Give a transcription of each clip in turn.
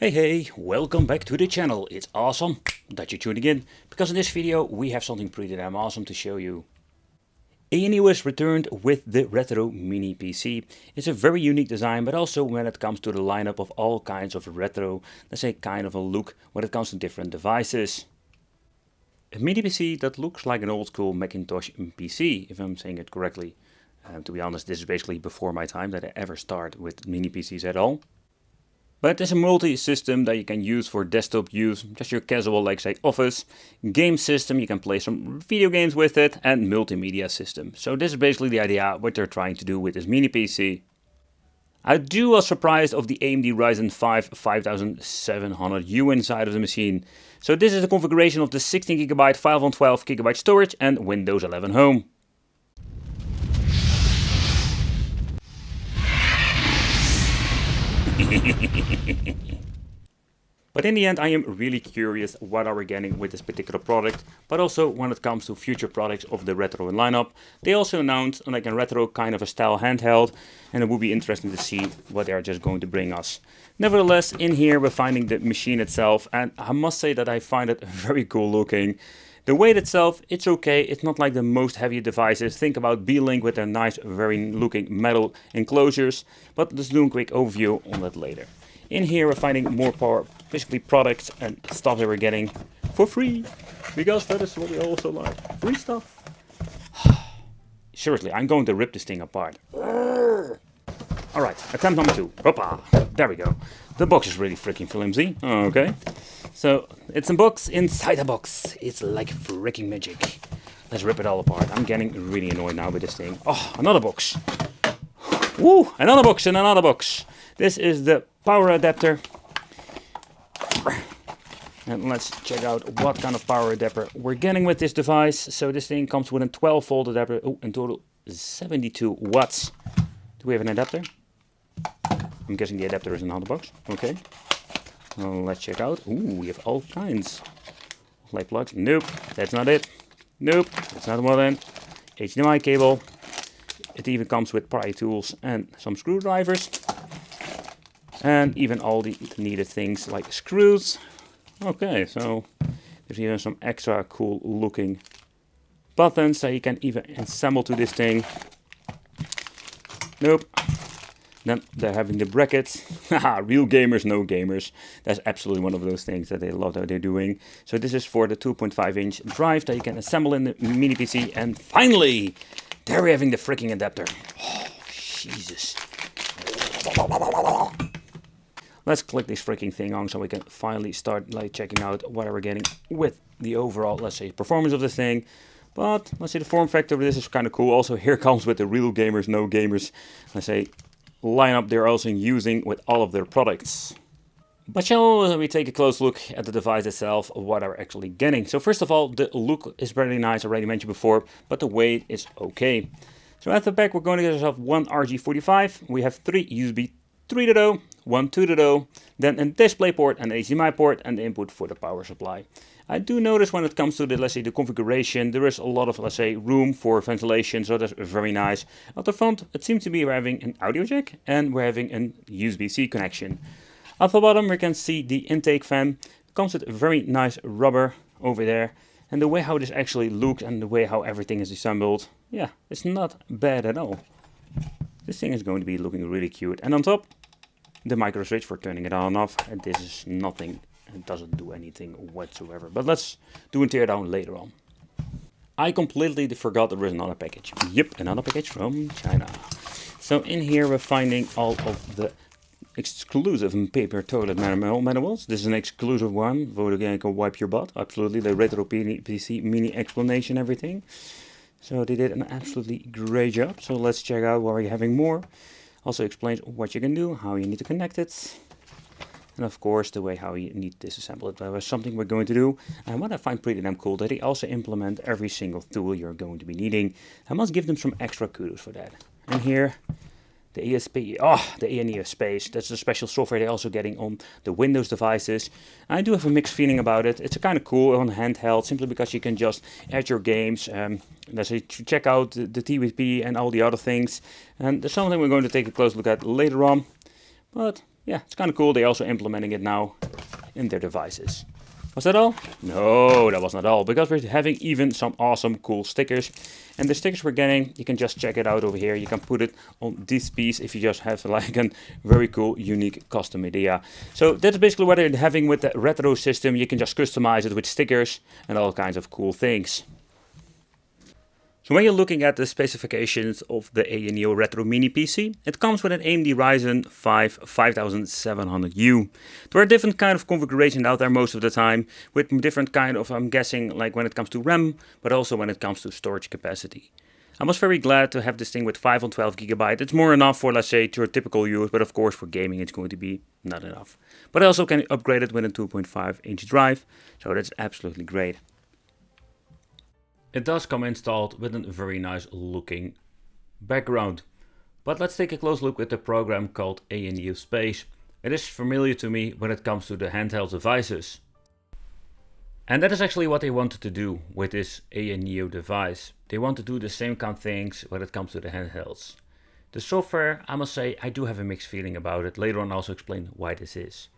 Hey, welcome back to the channel. It's awesome that you're tuning in, because in this video we have something pretty damn awesome to show you. AYANEO has returned with the Retro Mini PC. It's a very unique design, but also when it comes to the lineup of all kinds of retro, let's say kind of a look when it comes to different devices. A mini PC that looks like an old school Macintosh PC, if I'm saying it correctly. To be honest, this is basically before my time that I ever start with mini PCs at all. But it's a multi-system that you can use for desktop use, just your casual, like say, office. Game system, you can play some video games with it, and multimedia system. So this is basically the idea what they're trying to do with this mini PC. I was surprised of the AMD Ryzen 5 5700U inside of the machine. So this is the configuration of the 16GB 512GB storage and Windows 11 Home. But in the end, I am really curious what are we getting with this particular product, but also when it comes to future products of the retro lineup. They also announced like a retro kind of a style handheld, and it will be interesting to see what they are just going to bring us. Nevertheless, in here we're finding the machine itself, and I must say that I find it very cool looking. The weight itself, it's okay, it's not like the most heavy devices. Think about B-Link with their nice, very looking metal enclosures, but let's do a quick overview on that later. In here we're finding more basically products and stuff that we're getting for free, because that is what we also like, free stuff. Seriously, I'm going to rip this thing apart. Alright, attempt number 2. Hoppa, there we go. The box is really freaking flimsy, okay. So, it's a box inside a box. It's like freaking magic. Let's rip it all apart. I'm getting really annoyed now with this thing. Oh, another box. Woo, another box and another box. This is the power adapter. And let's check out what kind of power adapter we're getting with this device. So this thing comes with a 12-volt adapter. Oh, in total 72 watts. Do we have an adapter? I'm guessing the adapter is in another box. Okay. Let's check out. Ooh, we have all kinds. Light plugs. Nope, that's not it. Nope, that's not one then. HDMI cable. It even comes with pry tools and some screwdrivers. And even all the needed things like screws. Okay, so there's even some extra cool looking buttons that you can even assemble to this thing. Nope. Then they're having the brackets. Haha, real gamers, no gamers. That's absolutely one of those things that they love that they're doing. So this is for the 2.5-inch drive that you can assemble in the mini PC. And finally, there we're having the freaking adapter. Oh, Jesus. Let's click this freaking thing on so we can finally start like checking out what we're getting with the overall, let's say, performance of the thing. But let's say the form factor of this is kind of cool. Also, here comes with the real gamers, no gamers, let's say, lineup they're also using with all of their products. But shall we take a close look at the device itself, what are we actually getting? So first of all, the look is very nice, already mentioned before, but the weight is okay. So at the back we're going to get ourselves one RJ45, we have 3 USB 3.0, 1 2.0, then a display port and an HDMI port and the input for the power supply. I do notice when it comes to the, let's say, the configuration, there is a lot of, let's say, room for ventilation, so that's very nice. At the front, it seems to be we're having an audio jack and we're having a USB-C connection. At the bottom, we can see the intake fan. It comes with a very nice rubber over there. And the way how this actually looks and the way how everything is assembled, yeah, it's not bad at all. This thing is going to be looking really cute. And on top, the micro switch for turning it on and off. And this is nothing. It doesn't do anything whatsoever. But let's do a teardown later on. I completely forgot there was another package. Yep, another package from China. So in here we're finding all of the exclusive paper toilet manuals. This is an exclusive one. You can wipe your butt. Absolutely. The Retro PC mini explanation, everything. So they did an absolutely great job. So let's check out what we're having more. Also explains what you can do, how you need to connect it. And of course the way how you need to disassemble it. That was something we're going to do. And what I find pretty damn cool, that they also implement every single tool you're going to be needing. I must give them some extra kudos for that. And here, the AYANEO space. That's the special software they're also getting on the Windows devices. I do have a mixed feeling about it. It's kind of cool on handheld, simply because you can just add your games. Let's say to check out the TWP and all the other things. And there's something we're going to take a close look at later on. But yeah, it's kind of cool. They're also implementing it now in their devices. Was that all? No, that was not all, because we're having even some awesome cool stickers. And the stickers we're getting, you can just check it out over here. You can put it on this piece if you just have like a very cool, unique custom idea. So that's basically what they're having with the retro system. You can just customize it with stickers and all kinds of cool things. So when you're looking at the specifications of the AYANEO Retro Mini PC, it comes with an AMD Ryzen 5 5700U. There are different kind of configurations out there most of the time, with different kind of, I'm guessing, like when it comes to RAM, but also when it comes to storage capacity. I was very glad to have this thing with 512GB. It's more enough for, let's say, your typical use, but of course for gaming it's going to be not enough. But I also can upgrade it with a 2.5-inch drive, so that's absolutely great. It does come installed with a very nice looking background. But let's take a close look at the program called AYANEO Space. It is familiar to me when it comes to the handheld devices. And that is actually what they wanted to do with this AYANEO device. They want to do the same kind of things when it comes to the handhelds. The software, I must say, I do have a mixed feeling about it. Later on I'll also explain why this is.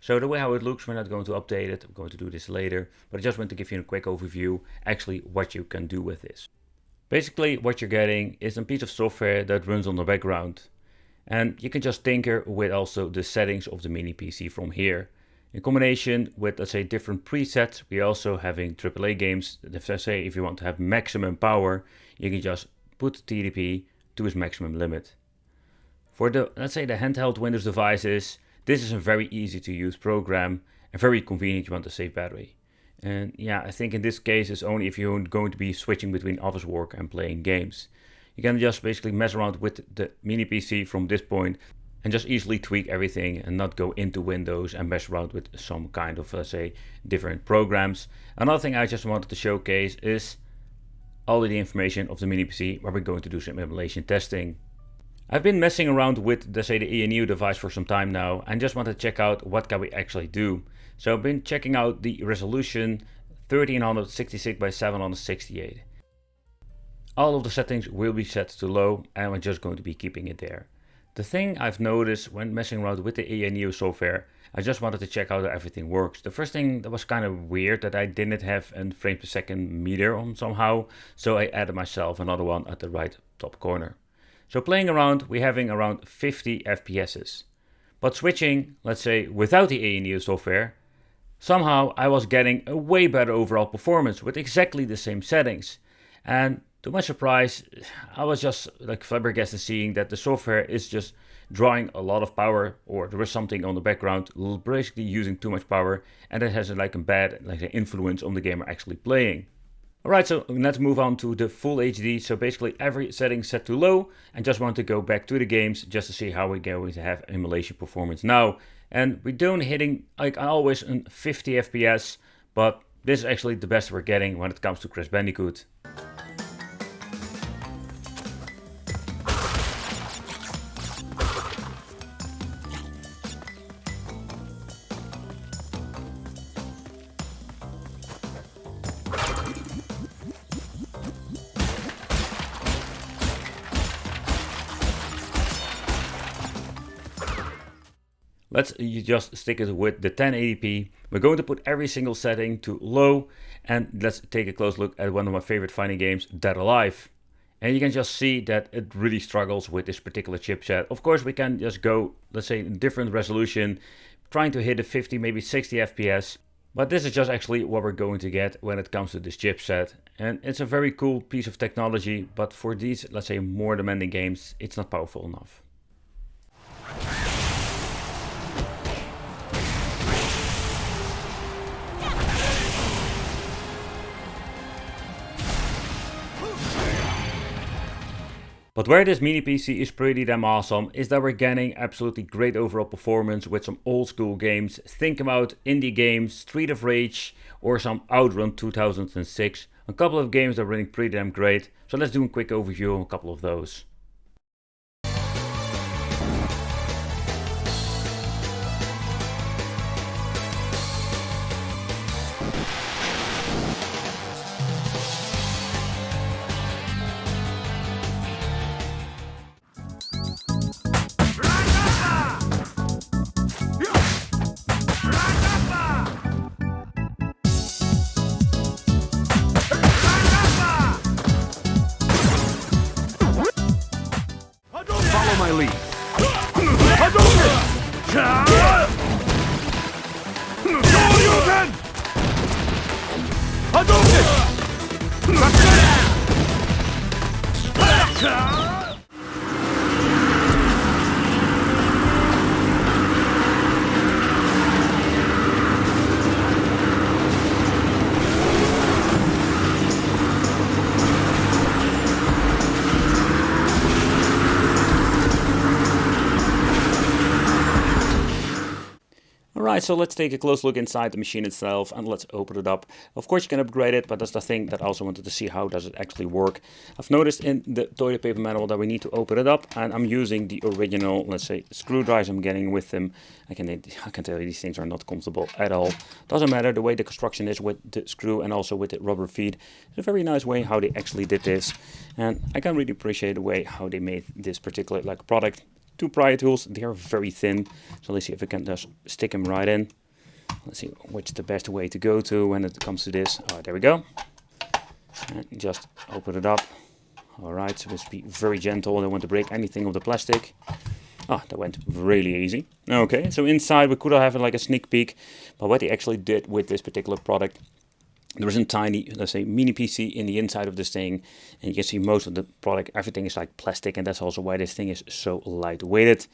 So the way how it looks, we're not going to update it, I'm going to do this later, but I just want to give you a quick overview, actually what you can do with this. Basically what you're getting is a piece of software that runs on the background. And you can just tinker with also the settings of the mini PC from here. In combination with, let's say, different presets, we're also having AAA games. If you want to have maximum power, you can just put TDP to its maximum limit. For the, let's say, the handheld Windows devices, this is a very easy to use program and very convenient. You want to save battery. And yeah, I think in this case it's only if you're going to be switching between office work and playing games. You can just basically mess around with the mini PC from this point and just easily tweak everything and not go into Windows and mess around with some kind of, let's say, different programs. Another thing I just wanted to showcase is all of the information of the mini PC where we're going to do some emulation testing. I've been messing around with, let's say, the AYANEO device for some time now and just want to check out what can we actually do. So I've been checking out the resolution 1366 by 768. All of the settings will be set to low and we're just going to be keeping it there. The thing I've noticed when messing around with the AYANEO software, I just wanted to check out how everything works. The first thing that was kind of weird that I didn't have a frame per second meter on somehow, so I added myself another one at the right top corner. So playing around, we're having around 50 FPSs. But switching, let's say, without the AYANEO software, somehow I was getting a way better overall performance with exactly the same settings. And to my surprise, I was just like flabbergasted seeing that the software is just drawing a lot of power, or there is something on the background basically using too much power, and it has like a bad influence on the gamer actually playing. Alright, so let's move on to the full HD. So basically every setting set to low, and just want to go back to the games just to see how we're going to have emulation performance now. And we're doing hitting like always a 50 FPS, but this is actually the best we're getting when it comes to Crash Bandicoot. Let's just stick it with the 1080p. We're going to put every single setting to low, and let's take a close look at one of my favorite fighting games, Dead Alive. And you can just see that it really struggles with this particular chipset. Of course, we can just go, let's say, different resolution, trying to hit a 50, maybe 60 FPS. But this is just actually what we're going to get when it comes to this chipset. And it's a very cool piece of technology, but for these, let's say, more demanding games, it's not powerful enough. But where this mini PC is pretty damn awesome is that we're getting absolutely great overall performance with some old school games. Think about indie games, Street of Rage or some Outrun 2006. A couple of games that are running pretty damn great. So let's do a quick overview of a couple of those. Alright, so let's take a close look inside the machine itself and let's open it up. Of course you can upgrade it, but that's the thing that I also wanted to see how does it actually work. I've noticed in the toilet paper manual that we need to open it up, and I'm using the original, let's say, screwdrivers I'm getting with them. I can tell you these things are not comfortable at all. Doesn't matter the way the construction is with the screw and also with the rubber feet. It's a very nice way how they actually did this, and I can really appreciate the way how they made this particular product. Two pry tools, they are very thin, so let's see if we can just stick them right in. Let's see which is the best way to go to when it comes to this. Oh, there we go. And just open it up. Alright, so let's be very gentle. I don't want to break anything of the plastic. Oh, that went really easy. Okay, so inside we could have like a sneak peek, but what they actually did with this particular product, there is a tiny, let's say, mini PC in the inside of this thing, and you can see most of the product, everything is like plastic, and that's also why this thing is so lightweighted.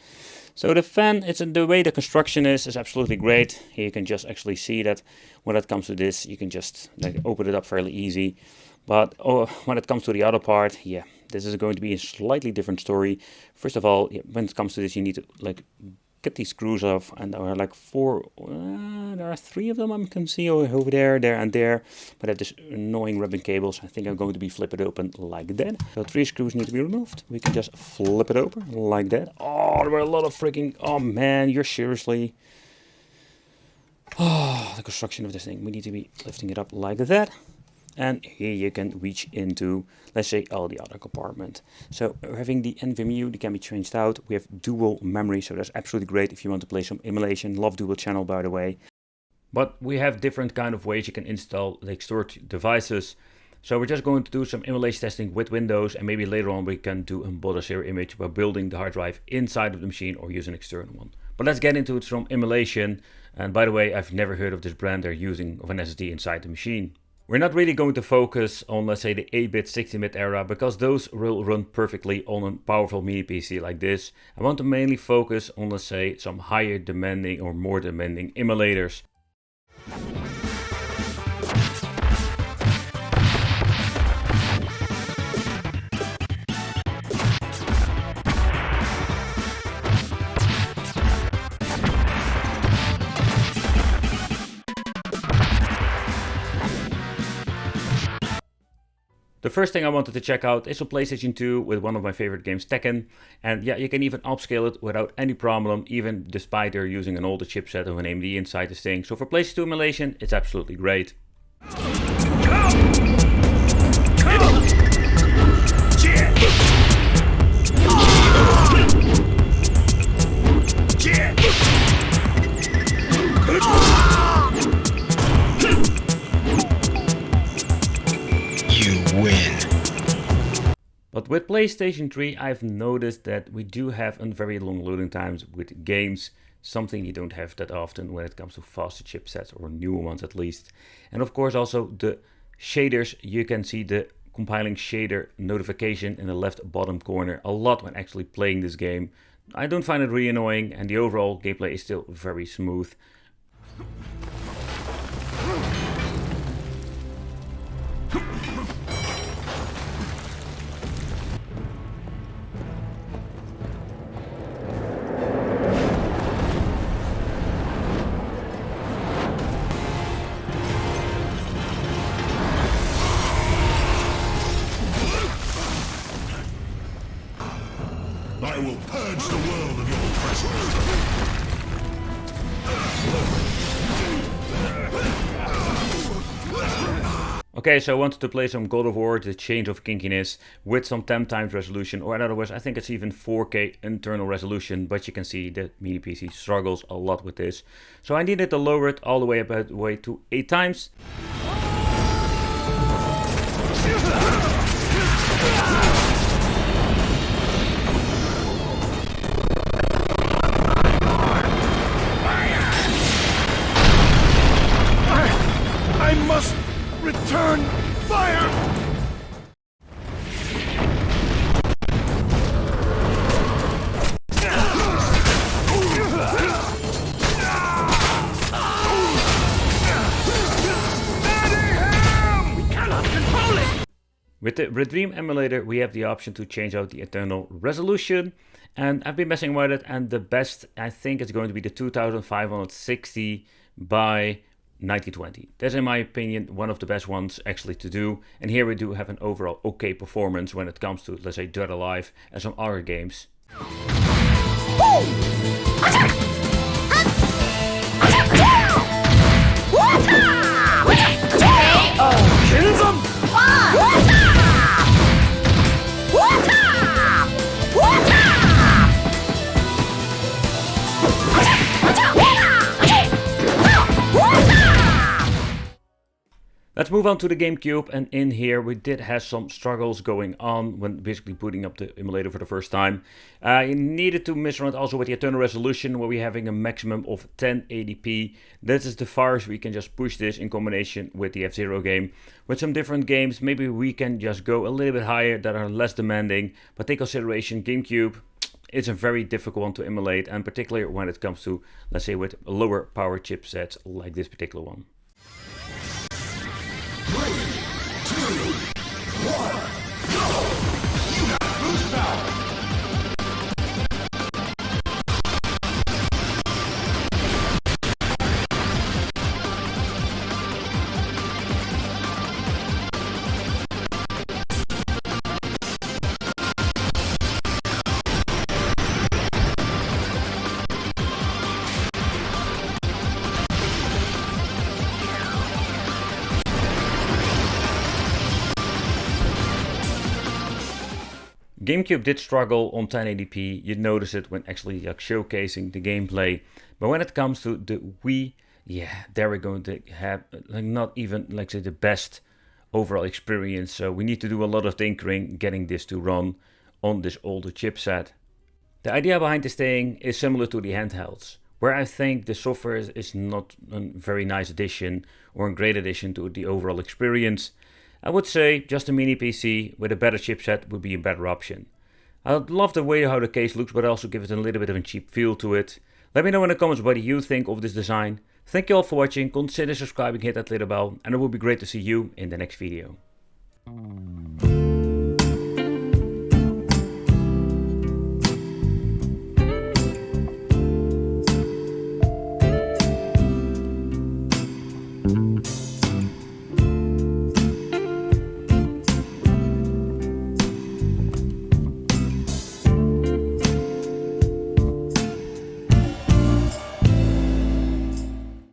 So the fan, the way the construction is absolutely great. Here you can just actually see that when it comes to this, you can just open it up fairly easy. But when it comes to the other part, yeah, this is going to be a slightly different story. First of all, yeah, when it comes to this, you need to get these screws off, and there are like there are 3 of them I can see over there, and there, but I have this annoying ribbon cables. I think I'm going to be flip it open like that. So 3 screws need to be removed. We can just flip it open like that. Oh, there were a lot of freaking, oh man, you're seriously, oh, the construction of this thing. We need to be lifting it up like that. And here you can reach into, let's say, all the other compartment. So having the NVMe, they can be changed out. We have dual memory, so that's absolutely great if you want to play some emulation. Love dual channel, by the way. But we have different kind of ways you can install stored devices. So we're just going to do some emulation testing with Windows, and maybe later on we can do a bottle serial image by building the hard drive inside of the machine or use an external one. But let's get into it from Emulation. And by the way, I've never heard of this brand they're using of an SSD inside the machine. We're not really going to focus on, let's say, the 8-bit, 16-bit era, because those will run perfectly on a powerful mini PC like this. I want to mainly focus on, let's say, some higher demanding or more demanding emulators. The first thing I wanted to check out is on PlayStation 2 with one of my favorite games, Tekken. And yeah, you can even upscale it without any problem, even despite they're using an older chipset of an AMD inside this thing. So for PlayStation 2 emulation, it's absolutely great. But with PlayStation 3, I've noticed that we do have very long loading times with games, something you don't have that often when it comes to faster chipsets, or newer ones at least. And of course also the shaders, you can see the compiling shader notification in the left bottom corner a lot when actually playing this game. I don't find it really annoying, and the overall gameplay is still very smooth. I will purge the world of your presence. Okay, so I wanted to play some God of War, the Change of Kinkiness, with some 10 times resolution, or in other words, I think it's even 4K internal resolution, but you can see that mini PC struggles a lot with this. So I needed to lower it all the way about the way to 8 times. I must return fire! With the Redream emulator, we have the option to change out the internal resolution, and I've been messing with it, and the best I think is going to be the 2560 by 1920. That's in my opinion one of the best ones actually to do, and here we do have an overall okay performance when it comes to, let's say, Dead Alive and some other games. Kill them! Let's move on to the GameCube, and in here we did have some struggles going on when basically booting up the emulator for the first time. You needed to mess around also with the internal resolution, where we're having a maximum of 1080p. This is the farthest we can just push this in combination with the F-Zero game. With some different games, maybe we can just go a little bit higher that are less demanding, but take consideration GameCube. It's a very difficult one to emulate, and particularly when it comes to, let's say, with lower power chipsets like this particular one. 3, 2, 1, go! You have boost power! GameCube did struggle on 1080p, you'd notice it when actually showcasing the gameplay, but when it comes to the Wii, yeah, there we're going to have not even, like say, the best overall experience, so we need to do a lot of tinkering getting this to run on this older chipset. The idea behind this thing is similar to the handhelds, where I think the software is not a very nice addition or a great addition to the overall experience. I would say just a mini PC with a better chipset would be a better option. I love the way how the case looks, but also give it a little bit of a cheap feel to it. Let me know in the comments what you think of this design. Thank you all for watching, consider subscribing, hit that little bell, and it would be great to see you in the next video.